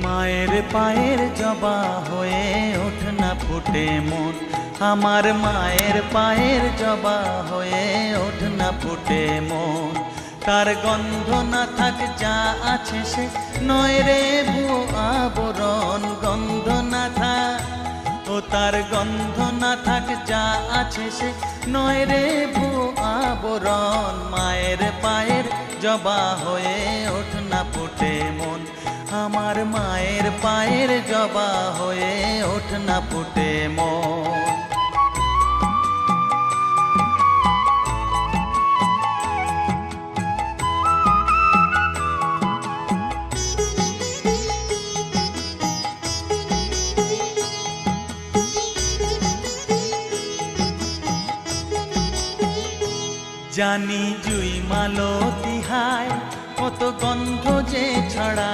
মায়ের পায়ের জবা হয়ে ওঠ না ফুটে মন, আমার মায়ের পায়ের জবা হয়ে ওঠ না ফুটে মন। তার গন্ধ না থাক যা আছে সে নয় রে ভুয়ো আবরণ, গন্ধ না থাক ও তার গন্ধ না থাক যা আছে সে নয় রে ভুয়ো আবরণ। মায়ের পায়ের জবা হয়ে ওঠ না ফুটে মন, আমার মায়ের পায়ের জবা হয়ে ওঠ না ফুটে মন। জানি জুই মালতি হায় কত গন্ধ যে ছড়া।